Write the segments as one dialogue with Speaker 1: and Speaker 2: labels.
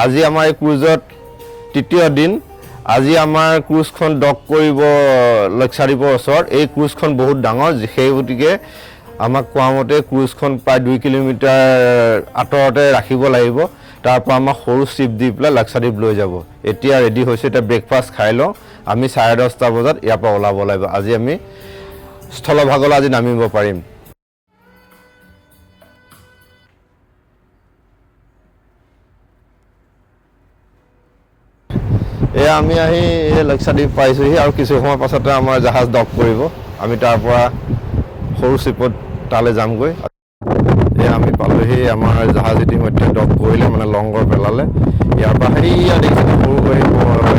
Speaker 1: আজি আমাৰ এই ক্ৰুজত তৃতীয় দিন। আজি আমাৰ ক্ৰুজখন ডক কৰিব লক্ষাদ্বীপৰ ওচৰত। এই ক্ৰুজখন বহুত ডাঙৰ, সেই গতিকে আমাক কোৱা মতে ক্ৰুজখন প্ৰায় 2 কিলোমিটাৰ আঁতৰতে ৰাখিব লাগিব। তাৰ পৰা আমাক সৰু শ্বিপ দি পেলাই লক্ষাদ্বীপ লৈ যাব। এতিয়া ৰেডি হৈছে, এতিয়া ব্ৰেকফাষ্ট খাই লওঁ। আমি 10:30 বজাত ইয়াৰ পৰা ওলাব লাগিব। আজি আমি স্থলভাগলৈ আজি নামিব পাৰিম। এয়া আমি আহি লক্ষাদ্বীপ পাইছোঁহি আৰু কিছু সময় পাছতে আমাৰ জাহাজ ডক কৰিব। আমি তাৰ পৰা সৰু শ্বিপত তালৈ যামগৈ। এয়া আমি পালোহি, আমাৰ জাহাজ ইতিমধ্যে ডক কৰিলে, মানে লংগৰ পেলালে। ইয়াৰ পৰা সেয়া দেখিছে সৰু গাড়ী,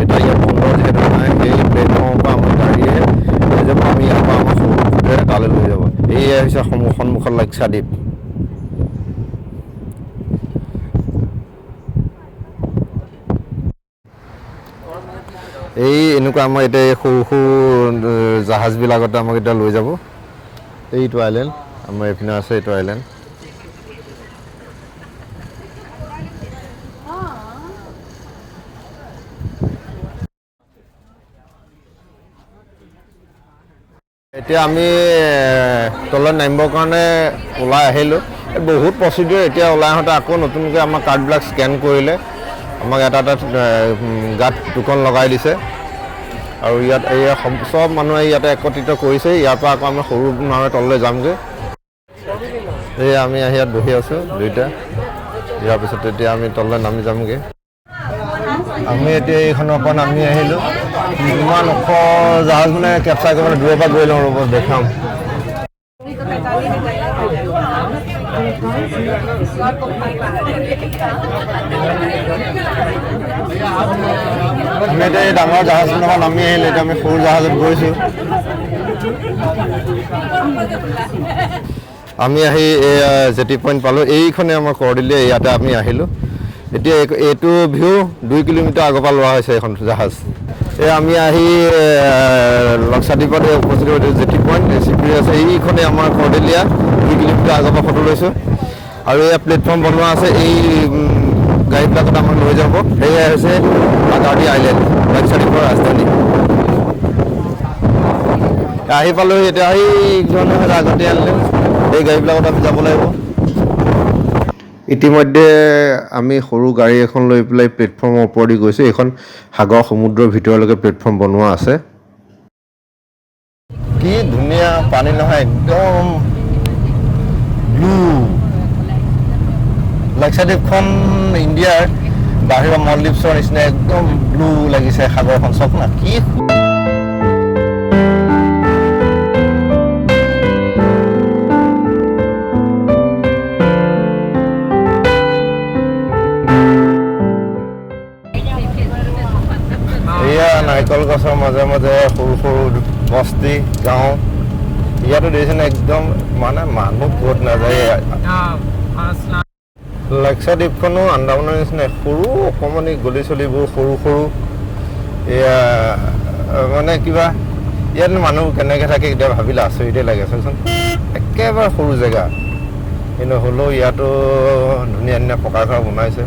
Speaker 1: এতিয়া ইয়াত বন্দৰ যিহেতু নাই, সেই প্লেটফৰ্মৰ পৰা আমাৰ গাড়ীয়ে লৈ যাব। আমি ইয়াৰ পৰা আমাৰ সৰু ফুটেৰে তালৈ লৈ যাব। এয়াই হৈছে সন্মুখত লক্ষাদ্বীপ। এই এনেকুৱা আমাৰ এতিয়া এই সৰু সৰু জাহাজবিলাকতে আমাক এতিয়া লৈ যাব। এইটো আইলেণ্ড আমাৰ এইপিনে আছে, এইটো আইলেণ্ড। এতিয়া আমি তলত নামিবৰ কাৰণে ওলাই আহিলোঁ। বহুত প্ৰচিডিউৰ। এতিয়া ওলাই আহোঁতে আকৌ নতুনকৈ আমাৰ কাৰ্ডবিলাক স্কেন কৰিলে, আমাক এটা গাত টোকন লগাই দিছে। আৰু ইয়াত এই চব মানুহে ইয়াতে একত্ৰিত কৰিছে। ইয়াৰ পৰা আকৌ আমি সৰু নাৱে তললৈ যামগৈ। এই আমি আহি ইয়াত বহি আছোঁ দুইটা। ইয়াৰ পিছত এতিয়া আমি তললৈ নামি যামগৈ। আমি এতিয়া এইখনৰ পৰা নামি আহিলোঁ। ইমান ওখ জাহাজ, মানে কেপচাৰ কৰিবলৈ দূৰৰ পৰা গৈ লওঁ, ৰ'ব দেখাম। আমি এতিয়া এই ডাঙৰ জাহাজখনৰ নামি আহিলোঁ। এতিয়া আমি সৰু জাহাজত গৈছোঁ। আমি আহি জেটি পইণ্ট পালোঁ। এইখনে আমাৰ কৰদিলীয়া, ইয়াতে আমি আহিলোঁ। এতিয়া এইটো ভিউ 2 কিলোমিটাৰ আগৰ পৰা লোৱা হৈছে এইখন জাহাজ। এই আমি আহি লক্ষাদ্বীপত উপস্থিত হৈছোঁ। জেটি পইণ্ট চিপি আছে, এইখনে আমাৰ কৰদিলীয়া। 2 কিলোমিটাৰ আগৰ পৰা ফটো লৈছোঁ। আৰু এয়া প্লেটফৰ্ম বনোৱা আছে, এই গাড়ীবিলাকত আমাক লৈ যাব। সেয়াই হৈছে আগাৰডি আইলেণ্ড, লক্ষাদ্বীপৰ ৰাজধানী। আহি পালোঁহি। এতিয়া এইখন আগতে আনিলে, এই গাড়ীবিলাকত আমি যাব লাগিব। ইতিমধ্যে আমি সৰু গাড়ী এখন লৈ পেলাই প্লেটফৰ্মৰ ওপৰেদি গৈছোঁ। এইখন সাগৰ সমুদ্ৰৰ ভিতৰলৈকে প্লেটফৰ্ম বনোৱা আছে। কি ধুনীয়া পানী নহয়, একদম ব্লু। লক্ষাদ্বীপখন ইণ্ডিয়াৰ বাহিৰৰ মলদ্বীপছৰ নিচিনা একদম ব্লু লাগিছে সাগৰখন। চাওক না, কি নাৰিকল গছৰ মাজে মাজে সৰু সৰু বস্তি গাঁও। ইয়াতো দেখিছেনে, একদম মানে মানুহ ক'ত নাযায়। লক্ষাদ্বীপখনো আন্দামানৰ নিচিনা সৰু অকণমানি গলি চলিবোৰ সৰু সৰু। এয়া মানে কিবা ইয়াত মানুহ কেনেকৈ থাকে এতিয়া ভাবিলে আচৰিতে লাগে। চাওকচোন, একেবাৰে সৰু জেগা, কিন্তু হ'লেও ইয়াতো ধুনীয়া ধুনীয়া পকা ঘৰ বনাইছে।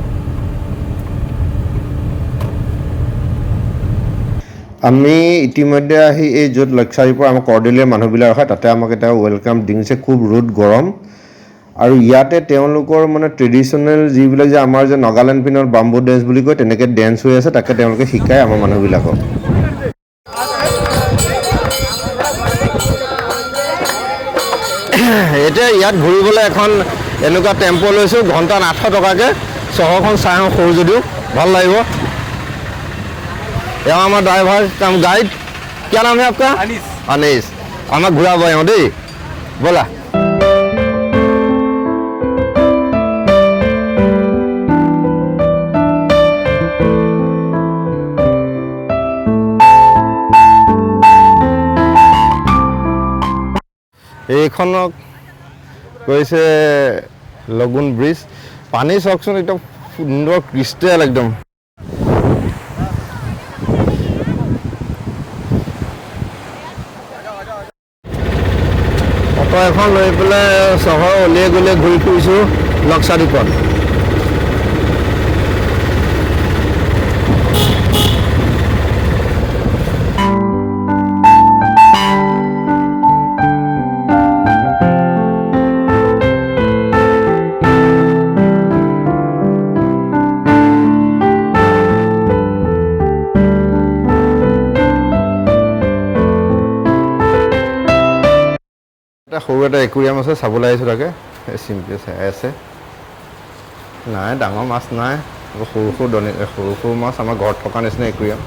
Speaker 1: আমি ইতিমধ্যে আহি এই য'ত লক্ষাদ্বীপৰ আমাৰ কৰদিলীয়া মানুহবিলাক হয়, তাতে আমাক এটা ৱেলকাম দিছে। খুব ৰ'দ গৰম, আৰু ইয়াতে তেওঁলোকৰ মানে ট্ৰেডিশ্যনেল যিবিলাক যে আমাৰ যে নাগালেণ্ড পিনত বাম্বু ডেন্স বুলি কয়, তেনেকৈ ডেন্স হৈ আছে। তাকে তেওঁলোকে শিকায় আমাৰ মানুহবিলাকক। এতিয়া ইয়াত ঘূৰিবলৈ এখন এনেকুৱা টেম্পো লৈছোঁ, ঘণ্টাত 800 টকাকৈ। চহৰখন চাই আহোঁ, সৰু যদিও ভাল লাগিব। यहाँ हमारा ड्राइवर कम गाइड, क्या नाम है आपका? अनीस। अनीस, हमें घुरा हुआ है दे बोला। এইখনক কৈছে লগुन ব্ৰিজ। পানী চাওকচোন, একদম সুন্দৰ ক্ৰিষ্টেল একদম। অটো এখন লৈ পেলাই চহৰ উলিয়াই গ'লে ঘূৰি ফুৰিছোঁ লক্ষাদ্বীপত। সৰু এটা একুৰিয়াম আছে, চাবলৈ আহিছোঁ তাকে। চিম্পিয়ে চাই আছে। নাই, ডাঙৰ মাছ নাই, সৰু সৰু মাছ আমাৰ ঘৰত থকা নিচিনা একুৰিয়াম।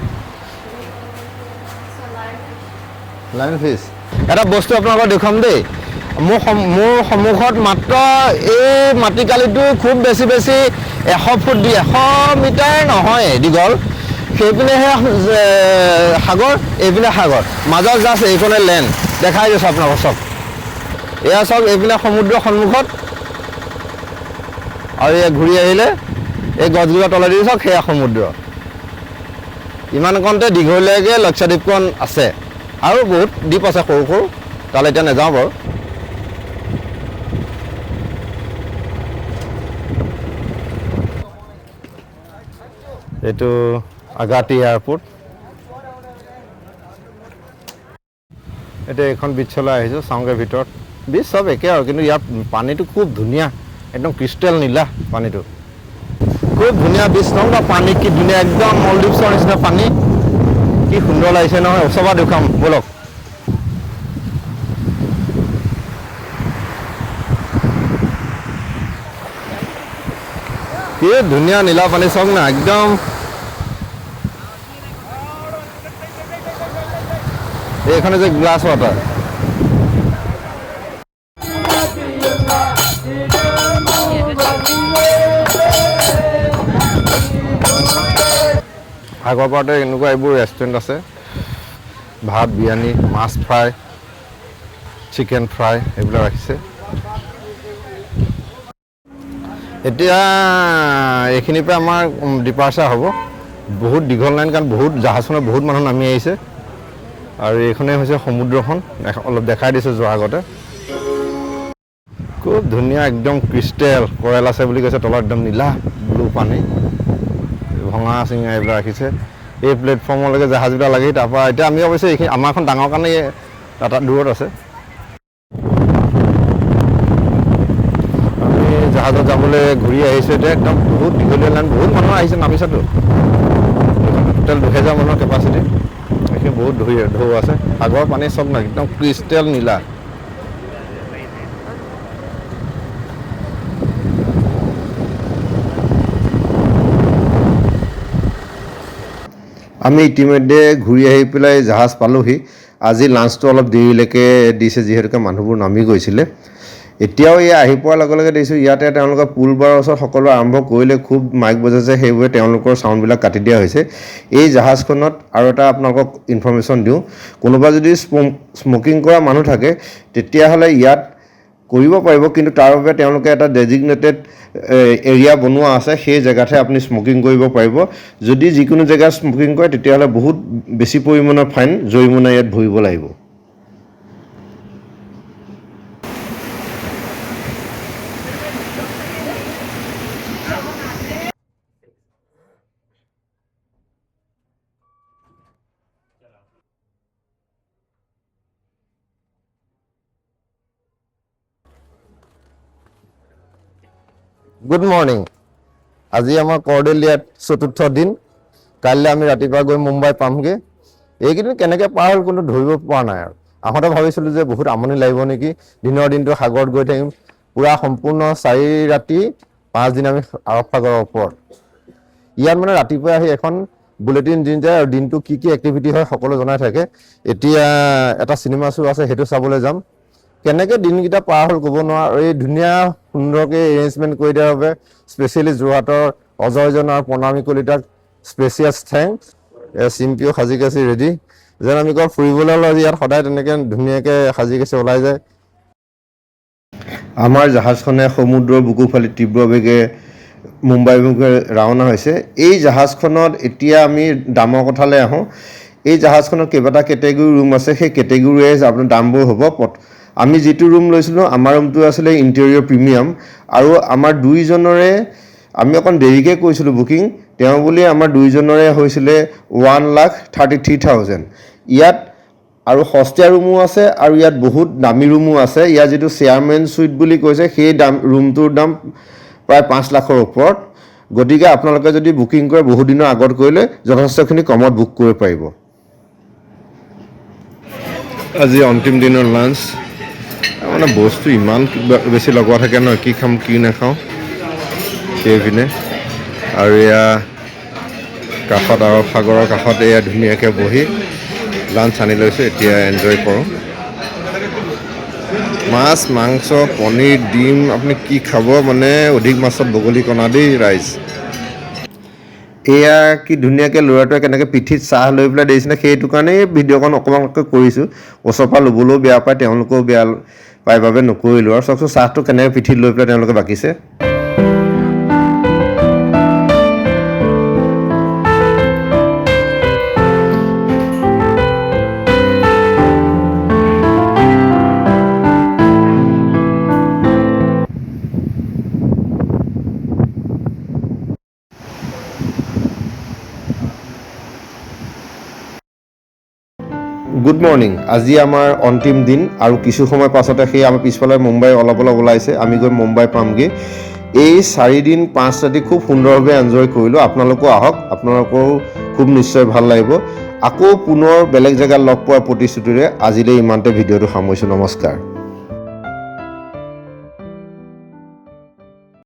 Speaker 1: Line fish. এটা বস্তু আপোনালোকক দেখুৱাম দেই। মোৰ সন্মুখত মাত্ৰ এই মাটিকালিটো খুব বেছি 100 ফুট 100 মিটাৰ নহয় দীঘল। সেইপিনেহে সাগৰ, এইপিনে সাগৰ, মাজত জাষ্ট এইখনে লেণ্ড। দেখাই দিছোঁ আপোনালোকক চব। এয়া চাওক, এইপিনে সমুদ্ৰৰ সন্মুখত, আৰু এয়া ঘূৰি আহিলে এই গছজোপা তলেদি চাওক, সেয়া সমুদ্ৰ। ইমানকণতে দীঘলীয়াকৈ লক্ষাদ্বীপখন আছে, আৰু বহুত দ্বীপ আছে সৰু সৰু, তালৈ এতিয়া নাযাওঁ বাৰু। এইটো আগাটি এয়াৰপৰ্ট। এতিয়া এইখন বিচলৈ আহিছোঁ, চাওঁগৈ ভিতৰত। বিচ চব একে আৰু, কিন্তু ইয়াত পানীটো খুব ধুনীয়া, একদম ক্ৰিষ্টেল নীলা পানীটো। খুব ধুনীয়া বিচ ন, পানী কি ধুনীয়া, একদম মলদ্বীপছৰ নিচিনা পানী। কি সুন্দৰ লাগিছে নহয়, ওচৰৰ পৰা দেখুৱাম ব'লক। কি ধুনীয়া নীলা পানী চাওক না, একদম। এইখনে যে গ্লাছ ৱাটাৰ। আগৰ পৰাতে এনেকুৱা এইবোৰ ৰেষ্টুৰেণ্ট আছে, ভাত, বিৰিয়ানী, মাছ ফ্ৰাই, চিকেন ফ্ৰাই এইবিলাক ৰাখিছে। এতিয়া এইখিনিৰ পৰা আমাৰ ডিপাৰ্চাৰ হ'ব। বহুত দীঘল লাইন, কাৰণ বহুত জাহাজখনত বহুত মানুহ নামি আহিছে। আৰু এইখনেই হৈছে সমুদ্ৰখন, অলপ দেখাই দিছোঁ যোৱাৰ আগতে। খুব ধুনীয়া, একদম ক্ৰিষ্টেল কৰেল আছে বুলি কৈছে, তলত একদম নীলা ব্লু পানী, ভঙা চিঙা এইবিলাক ৰাখিছে। এই প্লেটফৰ্মলৈকে জাহাজবিলাক লাগি, তাৰপৰা এতিয়া আমি অৱশ্যে এইখিনি আমাৰখন ডাঙৰ কাৰণে এটা দূৰত আছে। আমি জাহাজত যাবলৈ ঘূৰি আহিছোঁ এতিয়া, একদম বহুত দীঘলীয়া লাইন, বহুত মানুহ আহিছে নামিছেতো। টোটেল 2000 মানুহৰ কেপাচিটি। এইখিনি বহুত ঢৌ আছে, সাগৰৰ পানী চব নাই, একদম ক্ৰিষ্টেল নীলা। আমি ইতিমধ্যে ঘূৰি আহি পেলাই জাহাজ পালোহি। আজি লাঞ্চটো অলপ দেৰিলৈকে দিছে, যিহেতুকে মানুহবোৰ নামি গৈছিলে। এতিয়াও এই আহি পোৱাৰ লগে লগে দেখিছোঁ ইয়াতে তেওঁলোকে পুল বাৰৰ ওচৰত সকলো আৰম্ভ কৰিলে, খুব মাইক বজাইছে, সেইবোৰে তেওঁলোকৰ চাউণ্ডবিলাক কাটি দিয়া হৈছে। এই জাহাজখনত আৰু এটা আপোনালোকক ইনফৰ্মেশ্যন দিওঁ, কোনোবা যদি স্মকিং কৰা মানুহ থাকে তেতিয়াহ'লে ইয়াত কৰিব পাৰিব, কিন্তু তাৰ বাবে তেওঁলোকে এটা ডেজিগনেটেড এৰিয়া বনোৱা আছে, সেই জেগাতহে আপুনি স্মকিং কৰিব পাৰিব। যদি যিকোনো জেগাত স্মকিং কৰে তেতিয়াহ'লে বহুত বেছি পৰিমাণৰ ফাইন, জৰিমনা ইয়াত ভৰিব লাগিব। Good morning. আজি আমাৰ কৰ্ডেলিয়াত 4ৰ্থ দিন। কাইলৈ আমি ৰাতিপুৱা গৈ মুম্বাই পামগৈ। এইকেইদিন কেনেকৈ পাৰ হ'ল কোনো ধৰিব পৰা নাই আৰু। আহোঁতে ভাবিছিলোঁ যে বহুত আমনি লাগিব নেকি, দিনৰ দিনটো সাগৰত গৈ থাকিম, পূৰা সম্পূৰ্ণ 4 ৰাতি 5 দিন আমি আৰৱ সাগৰৰ ওপৰত। ইয়াত মানে ৰাতিপুৱা আহি এখন বুলেটিন দিন যায়, আৰু দিনটো কি কি এক্টিভিটি হয় সকলো জনাই থাকে। এতিয়া এটা চিনেমা শ্ব' আছে, সেইটো চাবলৈ যাম। কেনেকৈ দিনকেইটা পাৰ হ'ল ক'ব নোৱাৰোঁ। এই ধুনীয়া সুন্দৰকৈ এৰেঞ্জমেণ্ট কৰি দিয়াৰ বাবে স্পেচিয়েলি যোৰহাটৰ অজয়জন আৰু প্ৰণামী কলিতাক স্পেচিয়াছ থেংকছ। চিম্পিও সাজি কাচি ৰেডি, যেন আমি কওঁ ফুৰিবলৈ ওলাই ইয়াত সদায় তেনেকৈ ধুনীয়াকৈ সাজি কাচি ওলাই যায়। আমাৰ জাহাজখনে সমুদ্ৰৰ বুকু ফালি তীব্ৰ বেগে মুম্বাইমুখে ৰাওনা হৈছে। এই জাহাজখনত এতিয়া আমি দামৰ কথালৈ আহোঁ। এই জাহাজখনত কেইবাটা কেটেগৰী ৰুম আছে, সেই কেটেগৰী ৱাইজ আপোনাৰ দামবোৰ হ'ব। আমি যিটো ৰুম লৈছিলোঁ, আমাৰ ৰুমটো আছিলে ইণ্টেৰিয়ৰ প্ৰিমিয়াম, আৰু আমাৰ দুইজনৰে আমি অকণ দেৰিকৈ কৰিছিলোঁ বুকিং, তেওঁ বুলি আমাৰ দুইজনৰে হৈছিলে 1,33,000। ইয়াত আৰু সস্তীয়া ৰুমো আছে, আৰু ইয়াত বহুত দামী ৰুমো আছে। ইয়াত যিটো চেয়াৰমেন চুইট বুলি কৈছে, সেই ৰুমটোৰ দাম প্ৰায় 5 লাখৰ ওপৰত। গতিকে আপোনালোকে যদি বুকিং কৰে বহুত দিনৰ আগত কৰিলে যথেষ্টখিনি কমত বুক কৰিব পাৰিব। আজি অন্তিম দিনৰ লাঞ্চ মানে বস্তু ইমান বেছি লগোৱা থাকে ন, কি খাম কি নাখাওঁ সেইপিনে। আৰু এয়া কাষত আৰু সাগৰৰ কাষত এয়া ধুনীয়াকৈ বহি লাঞ্চ আনি লৈছোঁ, এতিয়া এনজয় কৰোঁ। মাছ, মাংস, পনীৰ, ডিম, আপুনি কি খাব মানে অধিক মাছত বগলী কণা দেই ৰাইজ। এয়া কি ধুনীয়াকৈ ল'ৰাটোৱে কেনেকৈ পিঠিত চাহ লৈ পেলাই দিছিলে, সেইটো কাৰণেই ভিডিঅ'খন অকণমানকৈ কৰিছোঁ। ওচৰৰ পৰা ল'বলৈও বেয়া পায়, তেওঁলোকেও বেয়া পাই বাবে নকৰিলোঁ। আৰু চাওকচোন চাহটো কেনেকৈ পিঠিত লৈ পেলাই তেওঁলোকে বাকিছে। Good morning. আজি আমাৰ অন্তিম দিন আৰু কিছু সময় পাছতে সেই আমাৰ পিছফালে মুম্বাই অলপ ওলাইছে, আমি গৈ মুম্বাই পামগৈ। এই 4 দিন 5 ৰাতি খুব সুন্দৰভাৱে এনজয় কৰিলোঁ। আপোনালোকো আহক, আপোনালোকৰো খুব নিশ্চয় ভাল লাগিব। আকৌ পুনৰ বেলেগ জেগাত লগ পোৱাৰ প্ৰতিশ্ৰুতিৰে আজিলৈ ইমানতে ভিডিঅ'টো সামৰিছোঁ। নমস্কাৰ।